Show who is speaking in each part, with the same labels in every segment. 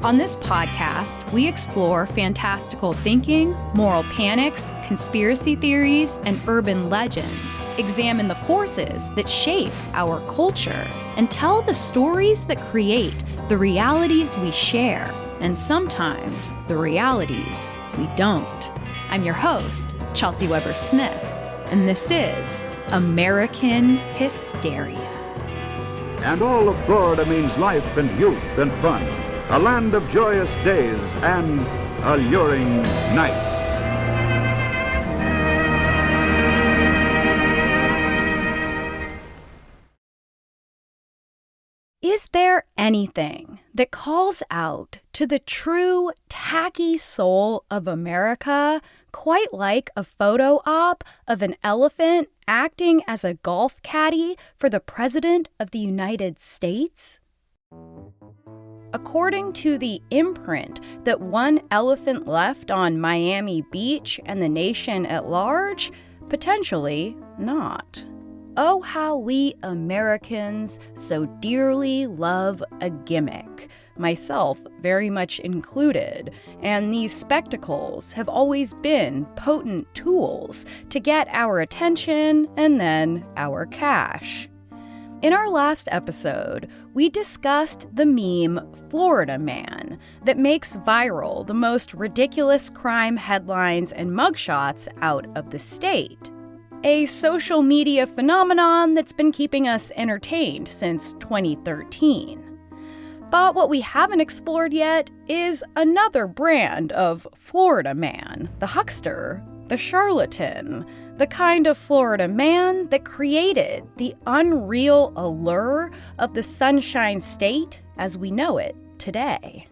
Speaker 1: On this podcast, we explore fantastical thinking, moral panics, conspiracy theories, and urban legends, examine the forces that shape our culture, and tell the stories that create the realities we share, and sometimes the realities we don't. I'm your host, Chelsey Weber-Smith, and this is American Hysteria.
Speaker 2: And all of Florida means life and youth and fun. A land of joyous days and alluring nights.
Speaker 1: Is there anything that calls out to the true tacky soul of America quite like a photo op of an elephant acting as a golf caddy for the President of the United States? According to the imprint that one elephant left on Miami Beach and the nation at large, potentially not. Oh, how we Americans so dearly love a gimmick, myself very much included, and these spectacles have always been potent tools to get our attention and then our cash. In our last episode, we discussed the meme Florida Man that makes viral the most ridiculous crime headlines and mugshots out of the state. A social media phenomenon that's been keeping us entertained since 2013. But what we haven't explored yet is another brand of Florida Man, the huckster, the charlatan, the kind of Florida man that created the unreal allure of the Sunshine State as we know it today.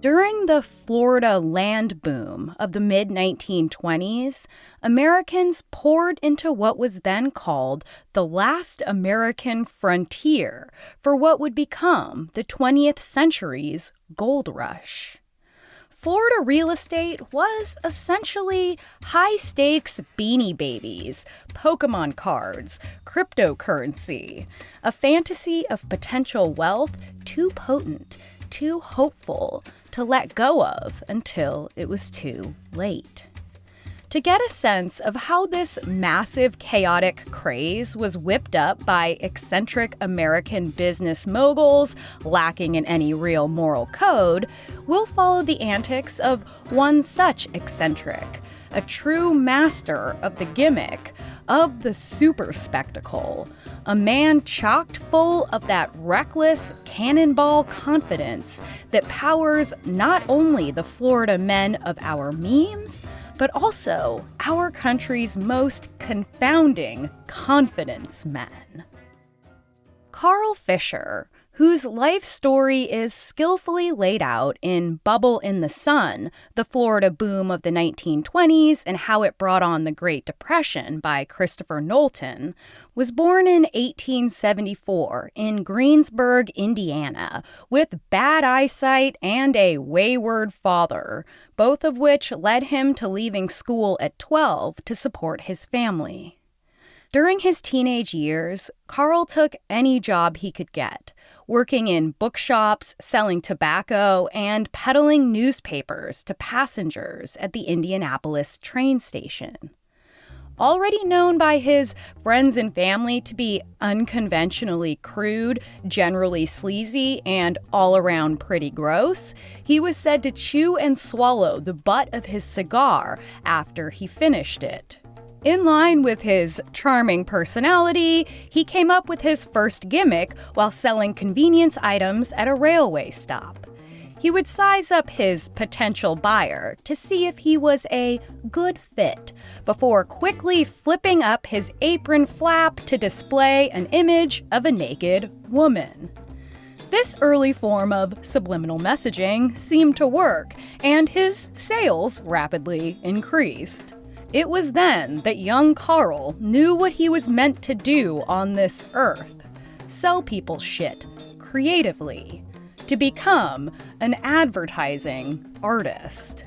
Speaker 1: During the Florida land boom of the mid-1920s, Americans poured into what was then called the last American frontier for what would become the 20th century's gold rush. Florida real estate was essentially high-stakes Beanie Babies, Pokemon cards, cryptocurrency, a fantasy of potential wealth too potent, too hopeful to let go of until it was too late. To get a sense of how this massive chaotic craze was whipped up by eccentric American business moguls lacking in any real moral code, we'll follow the antics of one such eccentric, a true master of the gimmick, of the super spectacle, a man chocked full of that reckless cannonball confidence that powers not only the Florida men of our memes, but also our country's most confounding confidence men. Carl Fisher, whose life story is skillfully laid out in Bubble in the Sun, the Florida boom of the 1920s and how it brought on the Great Depression by Christopher Knowlton, was born in 1874 in Greensburg, Indiana, with bad eyesight and a wayward father, both of which led him to leaving school at 12 to support his family. During his teenage years, Carl took any job he could get, working in bookshops, selling tobacco, and peddling newspapers to passengers at the Indianapolis train station. Already known by his friends and family to be unconventionally crude, generally sleazy, and all-around pretty gross, he was said to chew and swallow the butt of his cigar after he finished it. In line with his charming personality, he came up with his first gimmick while selling convenience items at a railway stop. He would size up his potential buyer to see if he was a good fit before quickly flipping up his apron flap to display an image of a naked woman. This early form of subliminal messaging seemed to work, and his sales rapidly increased. It was then that young Carl knew what he was meant to do on this earth: sell people shit creatively, to become an advertising artist.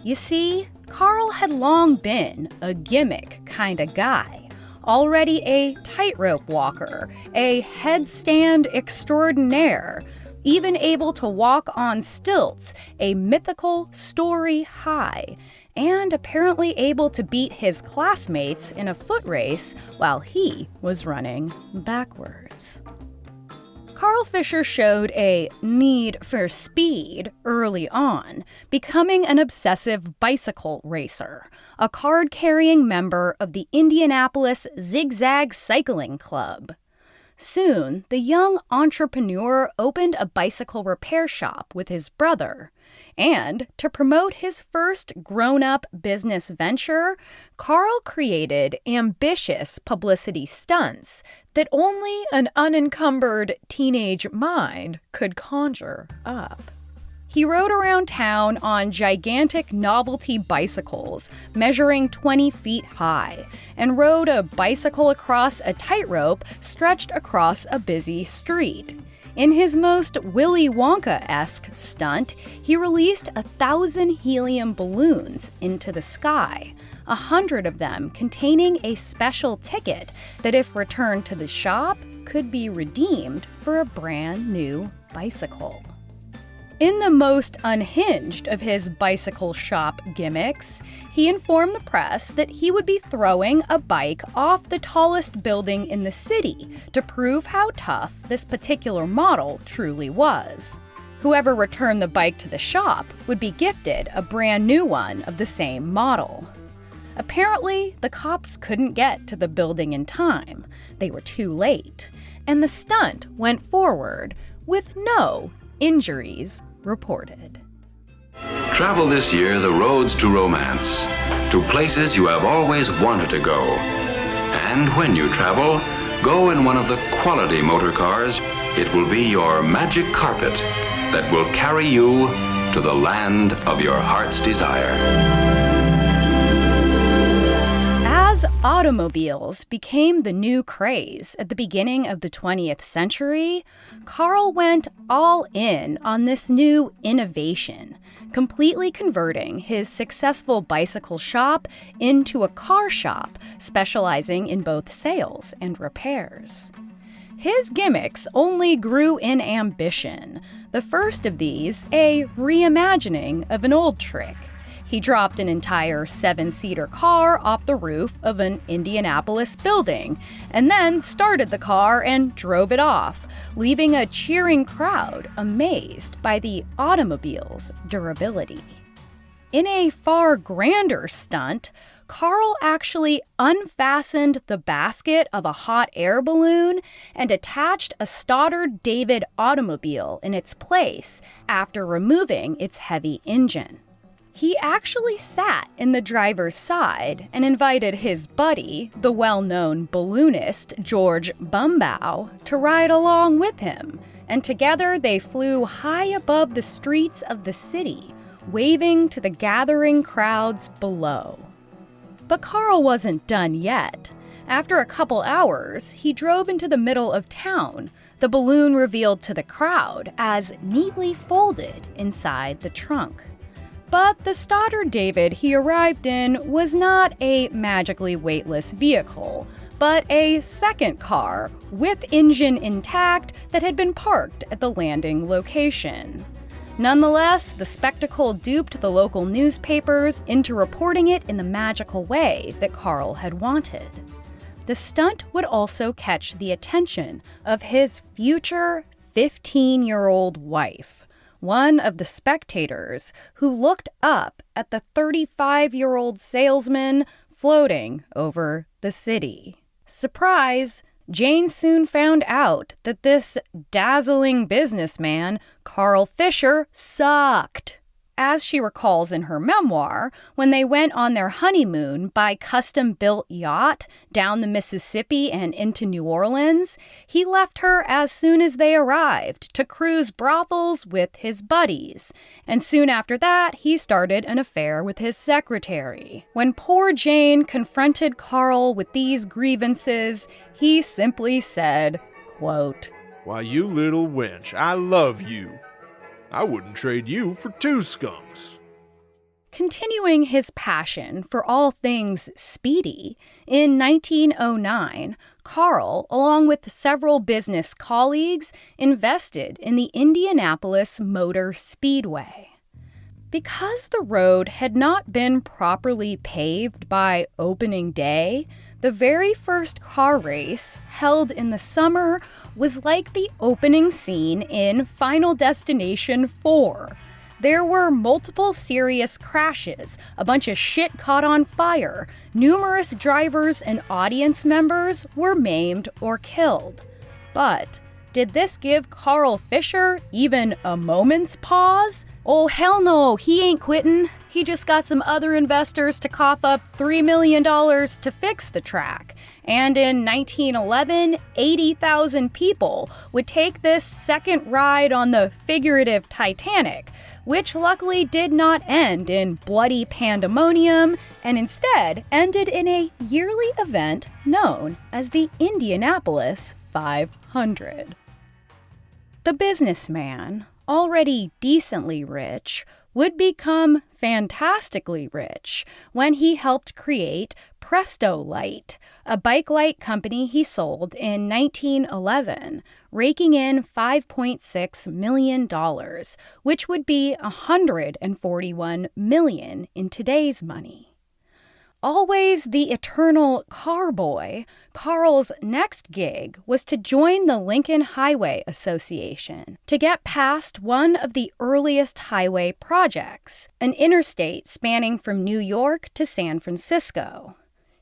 Speaker 1: You see, Carl had long been a gimmick kind of guy, already a tightrope walker, a headstand extraordinaire, even able to walk on stilts, a mythical story high, and apparently able to beat his classmates in a foot race while he was running backwards. Carl Fisher showed a need for speed early on, becoming an obsessive bicycle racer, a card-carrying member of the Indianapolis Zigzag Cycling Club. Soon, the young entrepreneur opened a bicycle repair shop with his brother. And to promote his first grown-up business venture, Carl created ambitious publicity stunts that only an unencumbered teenage mind could conjure up. He rode around town on gigantic novelty bicycles measuring 20 feet high and rode a bicycle across a tightrope stretched across a busy street. In his most Willy Wonka-esque stunt, he released 1,000 helium balloons into the sky, 100 of them containing a special ticket that, if returned to the shop, could be redeemed for a brand new bicycle. In the most unhinged of his bicycle shop gimmicks, he informed the press that he would be throwing a bike off the tallest building in the city to prove how tough this particular model truly was. Whoever returned the bike to the shop would be gifted a brand new one of the same model. Apparently, the cops couldn't get to the building in time. They were too late, and the stunt went forward with no injuries reported.
Speaker 3: Travel this year the roads to romance, to places you have always wanted to go. And when you travel, go in one of the quality motor cars. It will be your magic carpet that will carry you to the land of your heart's desire.
Speaker 1: As automobiles became the new craze at the beginning of the 20th century, Carl went all in on this new innovation, completely converting his successful bicycle shop into a car shop specializing in both sales and repairs. His gimmicks only grew in ambition. The first of these, a reimagining of an old trick. He dropped an entire 7-seater car off the roof of an Indianapolis building, and then started the car and drove it off, leaving a cheering crowd amazed by the automobile's durability. In a far grander stunt, Carl actually unfastened the basket of a hot air balloon and attached a Stoddard David automobile in its place after removing its heavy engine. He actually sat in the driver's side and invited his buddy, the well-known balloonist George Bumbaugh, to ride along with him, and together they flew high above the streets of the city, waving to the gathering crowds below. But Carl wasn't done yet. After a couple hours, he drove into the middle of town, the balloon revealed to the crowd as neatly folded inside the trunk. But the Stoddard David he arrived in was not a magically weightless vehicle, but a second car with engine intact that had been parked at the landing location. Nonetheless, the spectacle duped the local newspapers into reporting it in the magical way that Carl had wanted. The stunt would also catch the attention of his future 15-year-old wife, one of the spectators who looked up at the 35-year-old salesman floating over the city. Surprise! Jane soon found out that this dazzling businessman, Carl Fisher, sucked. As she recalls in her memoir, when they went on their honeymoon by custom-built yacht down the Mississippi and into New Orleans, he left her as soon as they arrived to cruise brothels with his buddies. And soon after that, he started an affair with his secretary. When poor Jane confronted Carl with these grievances, he simply said, quote,
Speaker 4: "Why, you little wench, I love you. I wouldn't trade you for 2 skunks."
Speaker 1: Continuing his passion for all things speedy, in 1909, Carl, along with several business colleagues, invested in the Indianapolis Motor Speedway. Because the road had not been properly paved by opening day, the very first car race, held in the summer, was like the opening scene in Final Destination 4. There were multiple serious crashes, a bunch of shit caught on fire, numerous drivers and audience members were maimed or killed. But did this give Carl Fisher even a moment's pause? Oh, hell no, he ain't quitting. He just got some other investors to cough up $3 million to fix the track. And in 1911, 80,000 people would take this second ride on the figurative Titanic, which luckily did not end in bloody pandemonium and instead ended in a yearly event known as the Indianapolis 500. The businessman, already decently rich, would become fantastically rich when he helped create Presto Light, a bike light company he sold in 1911, raking in $5.6 million, which would be $141 million in today's money. Always the eternal car boy, Carl's next gig was to join the Lincoln Highway Association to get past one of the earliest highway projects, an interstate spanning from New York to San Francisco.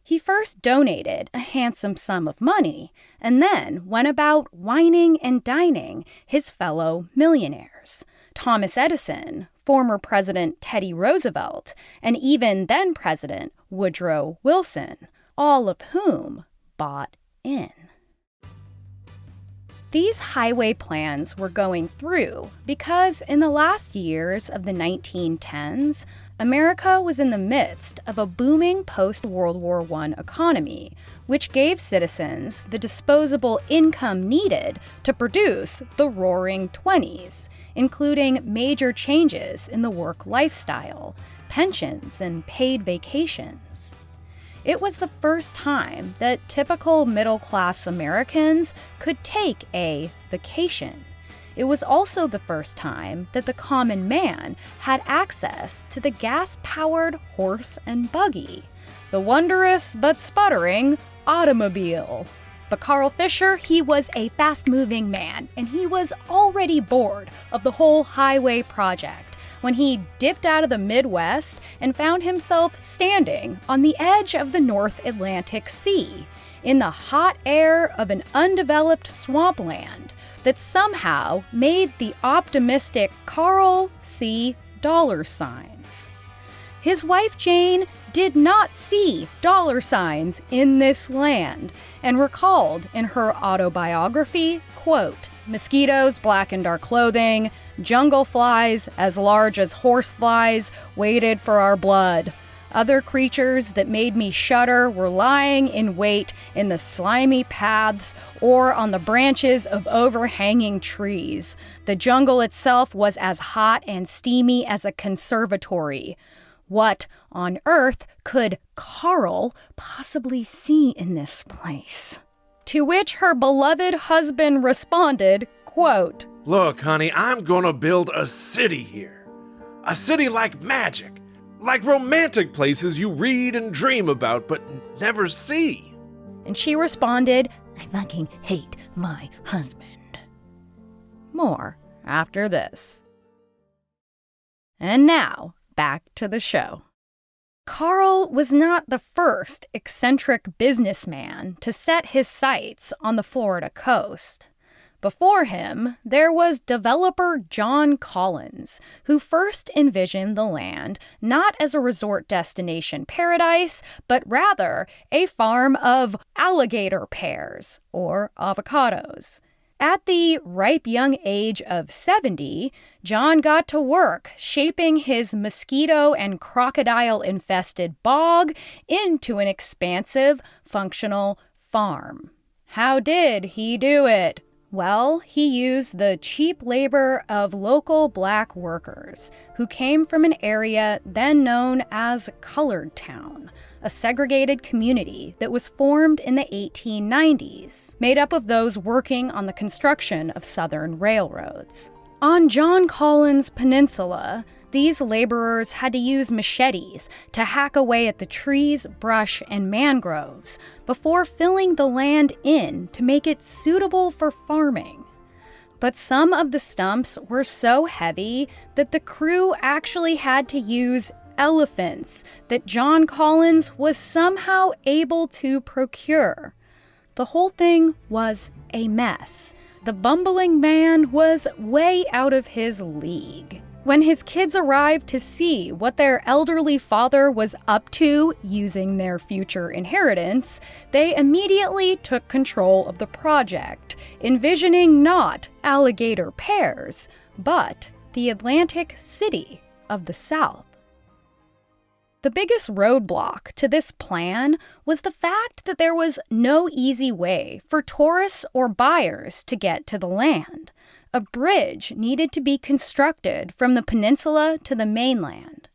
Speaker 1: He first donated a handsome sum of money and then went about wining and dining his fellow millionaires. Thomas Edison, former President Teddy Roosevelt, and even then President Woodrow Wilson, all of whom bought in. These highway plans were going through because in the last years of the 1910s, America was in the midst of a booming post-World War I economy, which gave citizens the disposable income needed to produce the Roaring Twenties, including major changes in the work lifestyle, pensions, and paid vacations. It was the first time that typical middle-class Americans could take a vacation. It was also the first time that the common man had access to the gas-powered horse and buggy, the wondrous but sputtering automobile. But Carl Fisher, he was a fast-moving man, and he was already bored of the whole highway project when he dipped out of the Midwest and found himself standing on the edge of the North Atlantic Sea, in the hot air of an undeveloped swampland that somehow made the optimistic Carl see dollar signs. His wife Jane did not see dollar signs in this land and recalled in her autobiography, quote, "Mosquitoes blackened our clothing, jungle flies as large as horse flies waited for our blood. Other creatures that made me shudder were lying in wait in the slimy paths or on the branches of overhanging trees. The jungle itself was as hot and steamy as a conservatory. What on earth could Carl possibly see in this place?" To which her beloved husband responded, quote,
Speaker 4: Look, honey, I'm gonna build a city here. A city like magic. Like romantic places you read and dream about but never see.
Speaker 1: And she responded, "I fucking hate my husband." More after this. And now, back to the show. Carl was not the first eccentric businessman to set his sights on the Florida coast. Before him, there was developer John Collins, who first envisioned the land not as a resort destination paradise, but rather a farm of alligator pears, or avocados. At the ripe young age of 70, John got to work shaping his mosquito and crocodile-infested bog into an expansive, functional farm. How did he do it? Well, he used the cheap labor of local black workers who came from an area then known as Colored Town, a segregated community that was formed in the 1890s, made up of those working on the construction of southern railroads. On John Collins Peninsula, these laborers had to use machetes to hack away at the trees, brush, and mangroves before filling the land in to make it suitable for farming. But some of the stumps were so heavy that the crew actually had to use elephants that John Collins was somehow able to procure. The whole thing was a mess. The bumbling man was way out of his league. When his kids arrived to see what their elderly father was up to using their future inheritance, they immediately took control of the project, envisioning not alligator pears, but the Atlantic City of the South. The biggest roadblock to this plan was the fact that there was no easy way for tourists or buyers to get to the land. A bridge needed to be constructed from the peninsula to the mainland.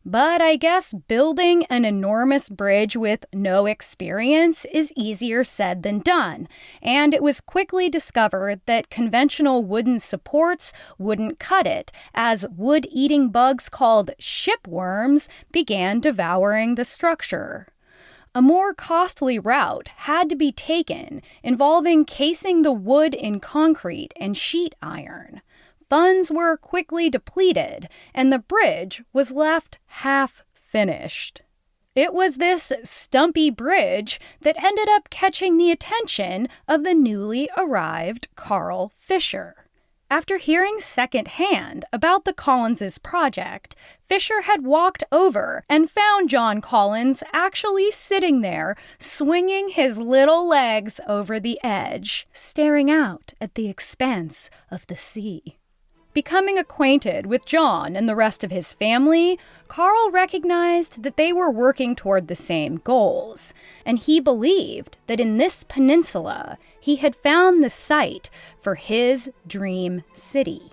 Speaker 1: But I guess building an enormous bridge with no experience is easier said than done, and it was quickly discovered that conventional wooden supports wouldn't cut it, as wood-eating bugs called shipworms began devouring the structure. A more costly route had to be taken, involving casing the wood in concrete and sheet iron. Funds were quickly depleted, and the bridge was left half-finished. It was this stumpy bridge that ended up catching the attention of the newly arrived Carl Fisher. After hearing secondhand about the Collinses' project, Fisher had walked over and found John Collins actually sitting there, swinging his little legs over the edge, staring out at the expanse of the sea. Becoming acquainted with John and the rest of his family, Carl recognized that they were working toward the same goals, and he believed that in this peninsula, he had found the site for his dream city.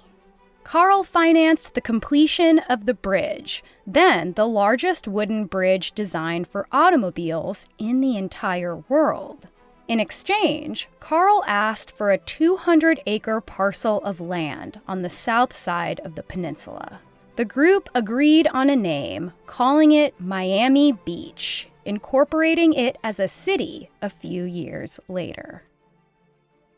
Speaker 1: Carl financed the completion of the bridge, then the largest wooden bridge designed for automobiles in the entire world. In exchange, Carl asked for a 200-acre parcel of land on the south side of the peninsula. The group agreed on a name, calling it Miami Beach, incorporating it as a city a few years later.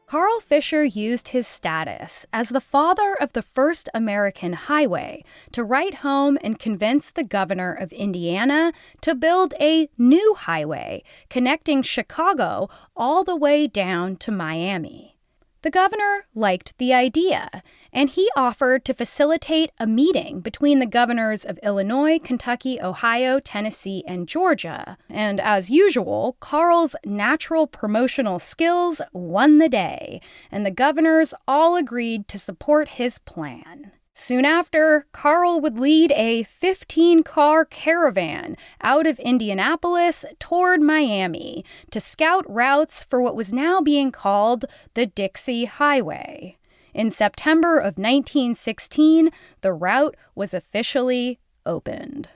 Speaker 1: Carl Fisher used his status as the father of the first American highway to write home and convince the governor of Indiana to build a new highway connecting Chicago all the way down to Miami. The governor liked the idea, and he offered to facilitate a meeting between the governors of Illinois, Kentucky, Ohio, Tennessee, and Georgia. And as usual, Carl's natural promotional skills won the day, and the governors all agreed to support his plan. Soon after, Carl would lead a 15-car caravan out of Indianapolis toward Miami to scout routes for what was now being called the Dixie Highway. In September of 1916, the route was officially opened.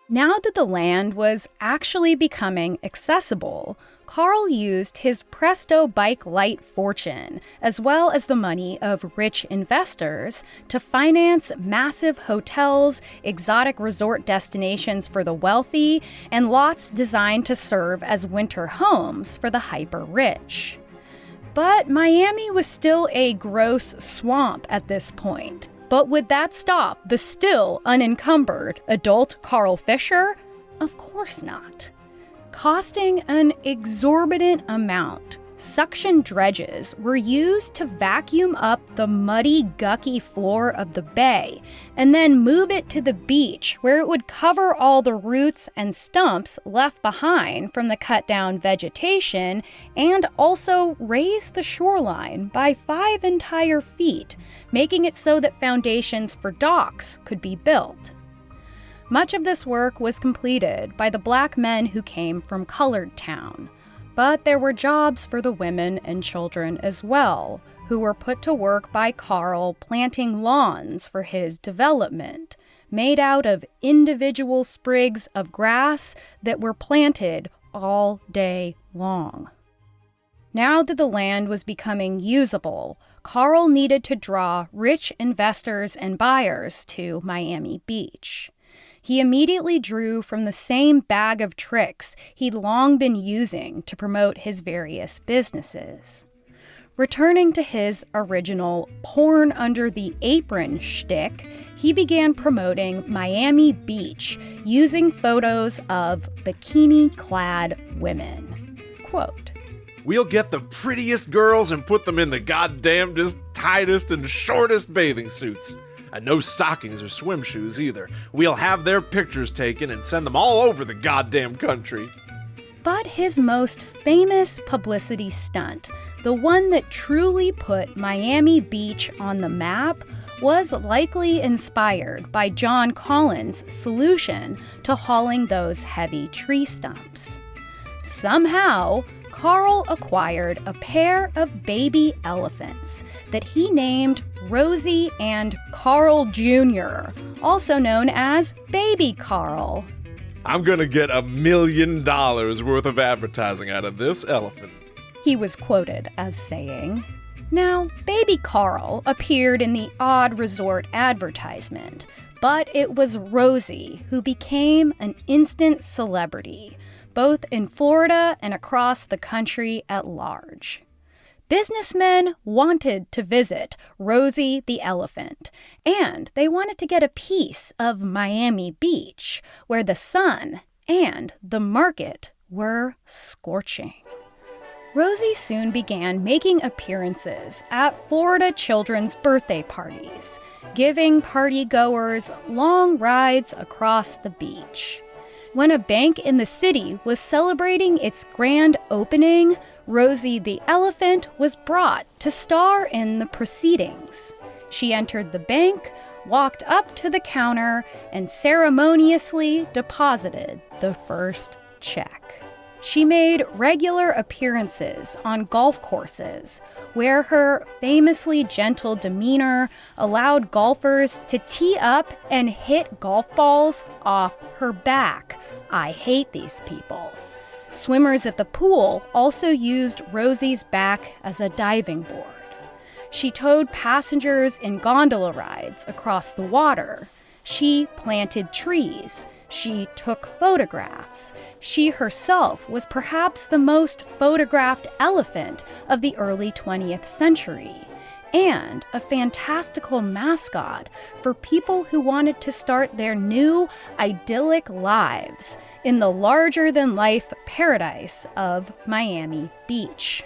Speaker 1: Now that the land was actually becoming accessible, Carl used his Presto Bike Light fortune, as well as the money of rich investors, to finance massive hotels, exotic resort destinations for the wealthy, and lots designed to serve as winter homes for the hyper-rich. But Miami was still a gross swamp at this point. But would that stop the still unencumbered adult Carl Fisher? Of course not. Costing an exorbitant amount, suction dredges were used to vacuum up the muddy, gucky floor of the bay and then move it to the beach, where it would cover all the roots and stumps left behind from the cut-down vegetation and also raise the shoreline by 5 entire feet, making it so that foundations for docks could be built. Much of this work was completed by the black men who came from Colored Town, but there were jobs for the women and children as well, who were put to work by Carl planting lawns for his development, made out of individual sprigs of grass that were planted all day long. Now that the land was becoming usable, Carl needed to draw rich investors and buyers to Miami Beach. He immediately drew from the same bag of tricks he'd long been using to promote his various businesses. Returning to his original porn under the apron shtick, he began promoting Miami Beach using photos of bikini-clad women. Quote,
Speaker 4: "We'll get the prettiest girls and put them in the goddamnedest, tightest, and shortest bathing suits. And no stockings or swim shoes either. We'll have their pictures taken and send them all over the goddamn country."
Speaker 1: But his most famous publicity stunt, the one that truly put Miami Beach on the map, was likely inspired by John Collins' solution to hauling those heavy tree stumps. Somehow, Carl acquired a pair of baby elephants that he named Rosie and Carl Jr., also known as Baby Carl.
Speaker 4: "I'm gonna get $1 million worth of advertising out of this elephant,"
Speaker 1: he was quoted as saying. Now, Baby Carl appeared in the Odd Resort advertisement, but it was Rosie who became an instant celebrity, both in Florida and across the country at large. Businessmen wanted to visit Rosie the elephant, and they wanted to get a piece of Miami Beach, where the sun and the market were scorching. Rosie soon began making appearances at Florida children's birthday parties, giving partygoers long rides across the beach. When a bank in the city was celebrating its grand opening, Rosie the elephant was brought to star in the proceedings. She entered the bank, walked up to the counter, and ceremoniously deposited the first check. She made regular appearances on golf courses, where her famously gentle demeanor allowed golfers to tee up and hit golf balls off her back. I hate these people. Swimmers at the pool also used Rosie's back as a diving board. She towed passengers in gondola rides across the water. She planted trees. She took photographs. She herself was perhaps the most photographed elephant of the early 20th century, and a fantastical mascot for people who wanted to start their new, idyllic lives in the larger-than-life paradise of Miami Beach.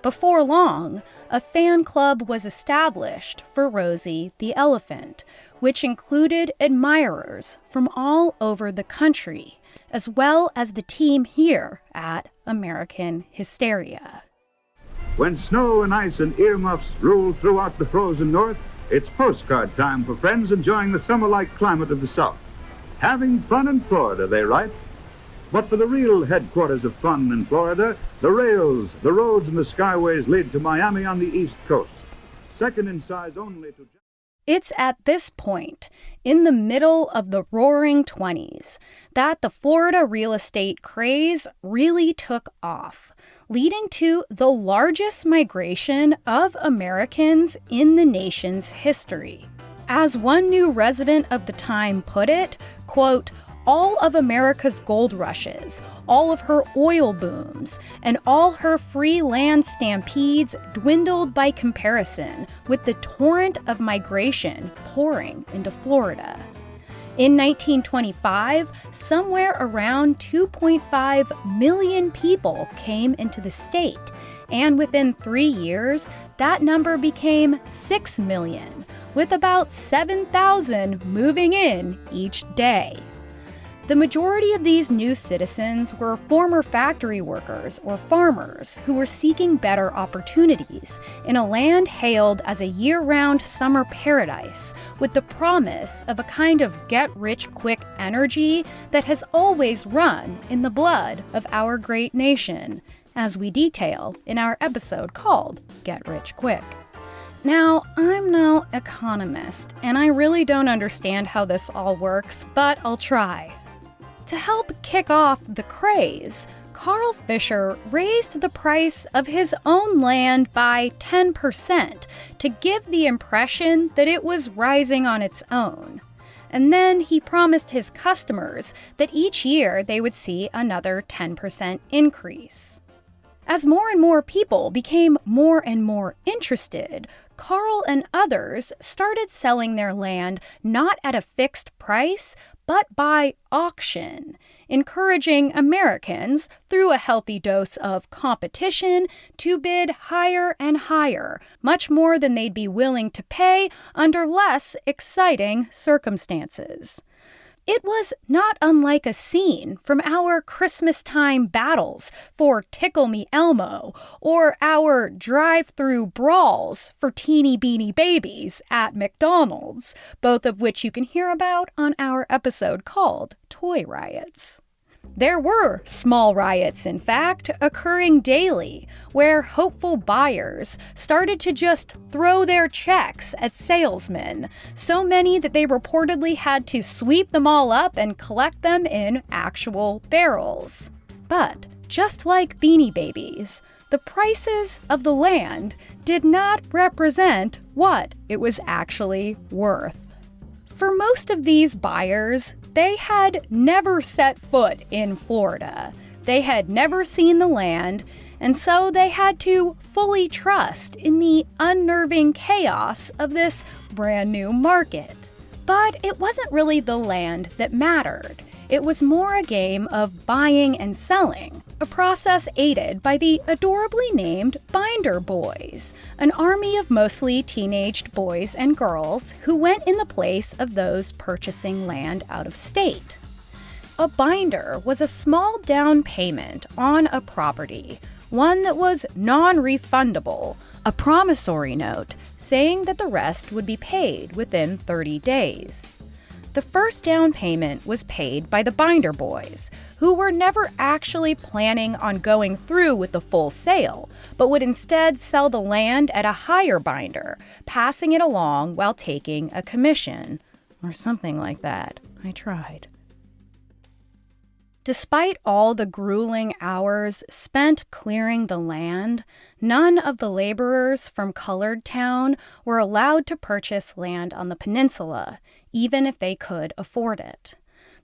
Speaker 1: Before long, a fan club was established for Rosie the elephant, which included admirers from all over the country, as well as the team here at American Hysteria.
Speaker 2: When snow and ice and earmuffs rule throughout the frozen north, it's postcard time for friends enjoying the summer-like climate of the south. Having fun in Florida, they write. But for the real headquarters of fun in Florida, the rails, the roads, and the skyways lead to Miami on the east coast. Second in size only to...
Speaker 1: It's at this point, in the middle of the roaring 20s, that the Florida real estate craze really took off, leading to the largest migration of Americans in the nation's history. As one new resident of the time put it, quote, "All of America's gold rushes, all of her oil booms, and all her free land stampedes dwindled by comparison with the torrent of migration pouring into Florida. In 1925, somewhere around 2.5 million people came into the state, and within 3 years, that number became 6 million, with about 7,000 moving in each day. The majority of these new citizens were former factory workers or farmers who were seeking better opportunities in a land hailed as a year-round summer paradise with the promise of a kind of get-rich-quick energy that has always run in the blood of our great nation, as we detail in our episode called Get Rich Quick. Now, I'm no economist, and I really don't understand how this all works, but I'll try. To help kick off the craze, Carl Fisher raised the price of his own land by 10% to give the impression that it was rising on its own. And then he promised his customers that each year they would see another 10% increase. As more and more people became more and more interested, Carl and others started selling their land not at a fixed price, but by auction, encouraging Americans, through a healthy dose of competition, to bid higher and higher, much more than they'd be willing to pay under less exciting circumstances. It was not unlike a scene from our Christmas-time battles for Tickle Me Elmo or our drive-through brawls for teeny beanie babies at McDonald's, both of which you can hear about on our episode called Toy Riots. There were small riots, in fact, occurring daily, where hopeful buyers started to just throw their checks at salesmen, so many that they reportedly had to sweep them all up and collect them in actual barrels. But, just like Beanie Babies, the prices of the land did not represent what it was actually worth. For most of these buyers, they had never set foot in Florida. They had never seen the land, and so they had to fully trust in the unnerving chaos of this brand new market. But it wasn't really the land that mattered. It was more a game of buying and selling, a process aided by the adorably named Binder Boys, an army of mostly teenaged boys and girls who went in the place of those purchasing land out of state. A binder was a small down payment on a property, one that was non-refundable, a promissory note saying that the rest would be paid within 30 days. The first down payment was paid by the Binder Boys, who were never actually planning on going through with the full sale, but would instead sell the land at a higher binder, passing it along while taking a commission. Or something like that. I tried. Despite all the grueling hours spent clearing the land, none of the laborers from Colored Town were allowed to purchase land on the peninsula, even if they could afford it.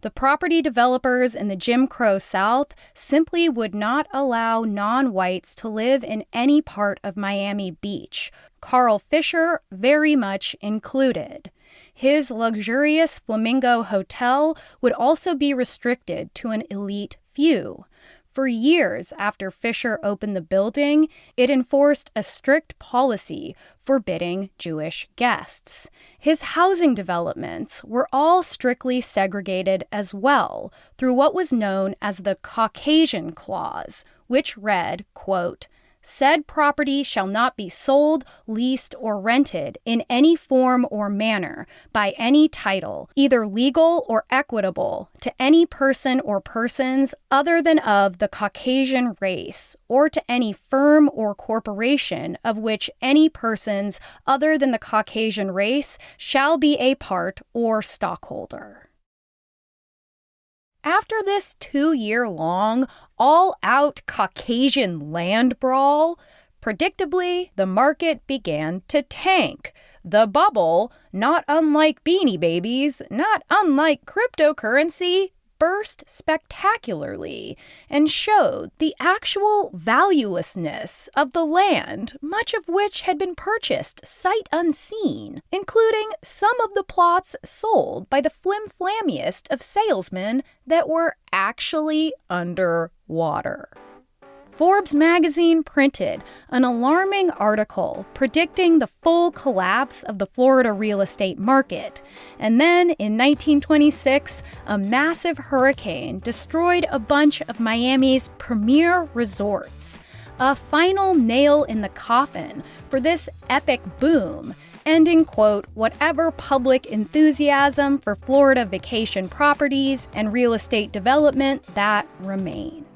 Speaker 1: The property developers in the Jim Crow South simply would not allow non-whites to live in any part of Miami Beach, Carl Fisher very much included. His luxurious Flamingo Hotel would also be restricted to an elite few. For years after Fisher opened the building, it enforced a strict policy forbidding Jewish guests. His housing developments were all strictly segregated as well through what was known as the Caucasian Clause, which read, quote, "Said property shall not be sold, leased, or rented in any form or manner by any title, either legal or equitable, to any person or persons other than of the Caucasian race, or to any firm or corporation of which any persons other than the Caucasian race shall be a part or stockholder." After this 2-year-long, all-out Caucasian land brawl, predictably, the market began to tank. The bubble, not unlike Beanie Babies, not unlike cryptocurrency, burst spectacularly and showed the actual valuelessness of the land, much of which had been purchased sight unseen, including some of the plots sold by the flim-flammiest of salesmen that were actually underwater. Forbes magazine printed an alarming article predicting the full collapse of the Florida real estate market. And then, in 1926, a massive hurricane destroyed a bunch of Miami's premier resorts. A final nail in the coffin for this epic boom, ending, quote, whatever public enthusiasm for Florida vacation properties and real estate development that remained.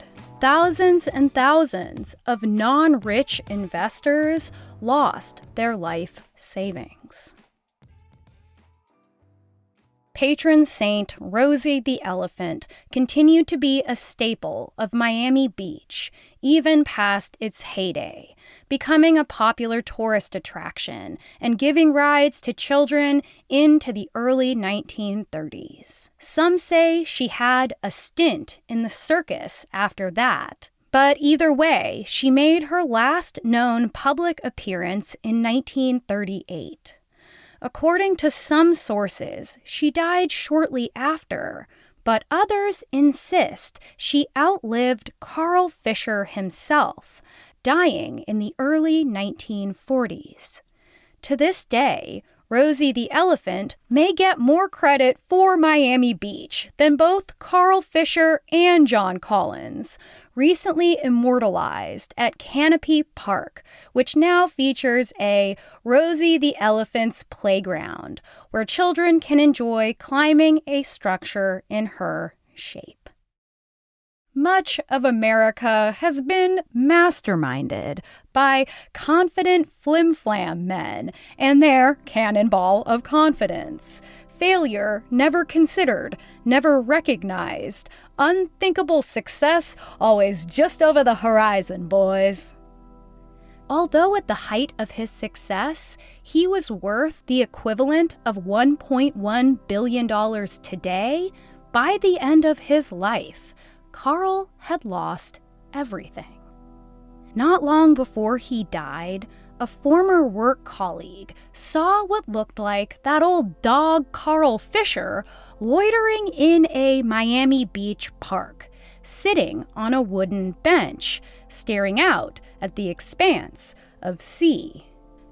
Speaker 1: thousands and thousands of non-rich investors lost their life savings. Patron saint Rosie the elephant continued to be a staple of Miami Beach, even past its heyday, becoming a popular tourist attraction and giving rides to children into the early 1930s. Some say she had a stint in the circus after that, but either way, she made her last known public appearance in 1938. According to some sources, she died shortly after, but others insist she outlived Carl Fisher himself, dying in the early 1940s. To this day, Rosie the elephant may get more credit for Miami Beach than both Carl Fisher and John Collins, recently immortalized at Canopy Park, which now features a Rosie the Elephant's playground, where children can enjoy climbing a structure in her shape. Much of America has been masterminded by confident flim-flam men and their cannonball of confidence. Failure never considered, never recognized. Unthinkable success always just over the horizon, boys. Although at the height of his success, he was worth the equivalent of $1.1 billion today, by the end of his life, Carl had lost everything. Not long before he died, a former work colleague saw what looked like that old dog Carl Fisher loitering in a Miami Beach park, sitting on a wooden bench, staring out at the expanse of sea.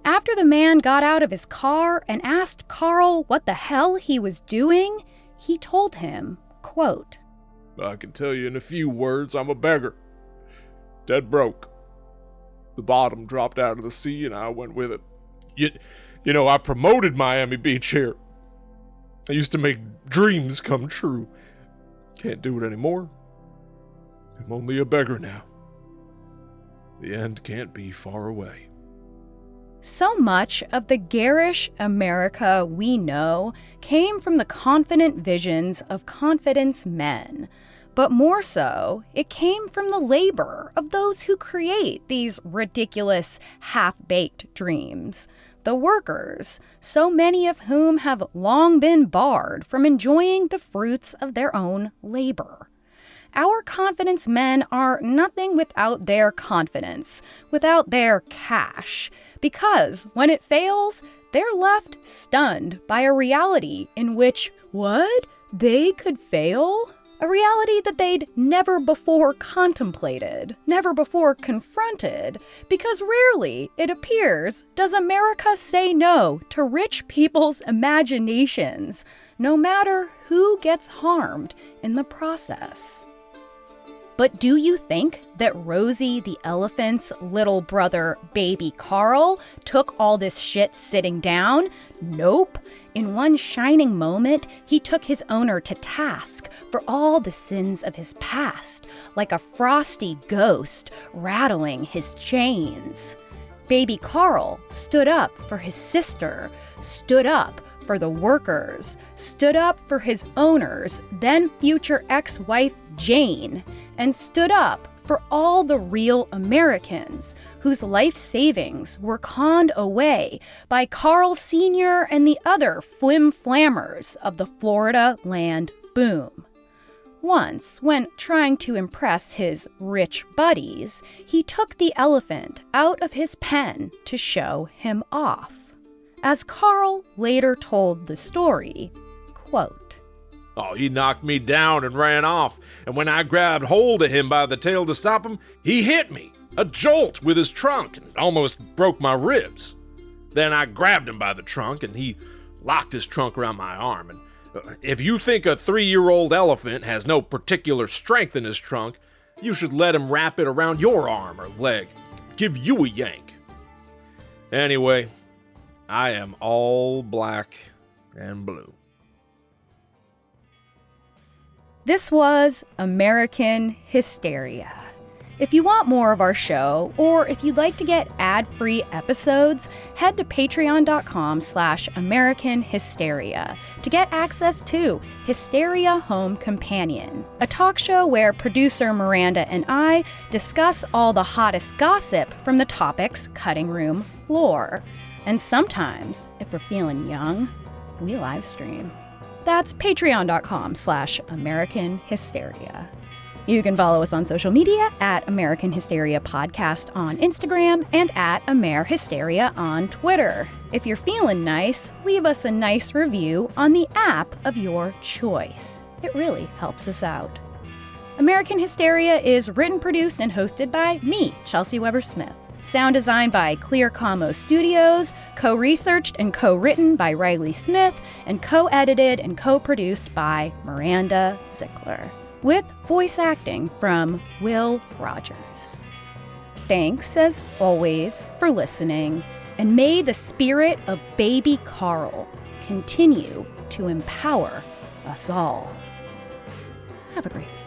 Speaker 1: After the man got out of his car and asked Carl what the hell he was doing, he told him, quote,
Speaker 4: "I can tell you in a few words, I'm a beggar. Dead broke. The bottom dropped out of the sea and I went with it. You know, I promoted Miami Beach here. I used to make dreams come true. Can't do it anymore. I'm only a beggar now. The end can't be far away."
Speaker 1: So much of the garish America we know came from the confident visions of confidence men. But more so, it came from the labor of those who create these ridiculous, half-baked dreams. The workers, so many of whom have long been barred from enjoying the fruits of their own labor. Our confidence men are nothing without their confidence, without their cash, because when it fails, they're left stunned by a reality in which, what? They could fail? A reality that they'd never before contemplated, never before confronted, because rarely, it appears, does America say no to rich people's imaginations, no matter who gets harmed in the process. But do you think that Rosie the elephant's little brother, baby Carl, took all this shit sitting down? Nope. In one shining moment, he took his owner to task for all the sins of his past, like a frosty ghost rattling his chains. Baby Carl stood up for his sister, stood up for the workers, stood up for his owners, then future ex-wife Jane, and stood up for all the real Americans whose life savings were conned away by Carl Sr. and the other flim-flammers of the Florida land boom. Once, when trying to impress his rich buddies, he took the elephant out of his pen to show him off. As Carl later told the story, quote,
Speaker 4: "Oh, he knocked me down and ran off, and when I grabbed hold of him by the tail to stop him, he hit me, a jolt with his trunk, and almost broke my ribs. Then I grabbed him by the trunk, and he locked his trunk around my arm. And if you think a 3-year-old elephant has no particular strength in his trunk, you should let him wrap it around your arm or leg, give you a yank. Anyway, I am all black and blue."
Speaker 1: This was American Hysteria. If you want more of our show, or if you'd like to get ad-free episodes, head to patreon.com/American Hysteria to get access to Hysteria Home Companion, a talk show where producer Miranda and I discuss all the hottest gossip from the topic's cutting room floor. And sometimes, if we're feeling young, we live stream. That's patreon.com/American Hysteria. You can follow us on social media at American Hysteria Podcast on Instagram and at AmerHysteria on Twitter. If you're feeling nice, leave us a nice review on the app of your choice. It really helps us out. American Hysteria is written, produced, and hosted by me, Chelsey Weber-Smith. Sound designed by Clear Commo Studios, co-researched and co-written by Riley Smith, and co-edited and co-produced by Miranda Zickler, with voice acting from Will Rogers. Thanks, as always, for listening, and may the spirit of Baby Carl continue to empower us all. Have a great day.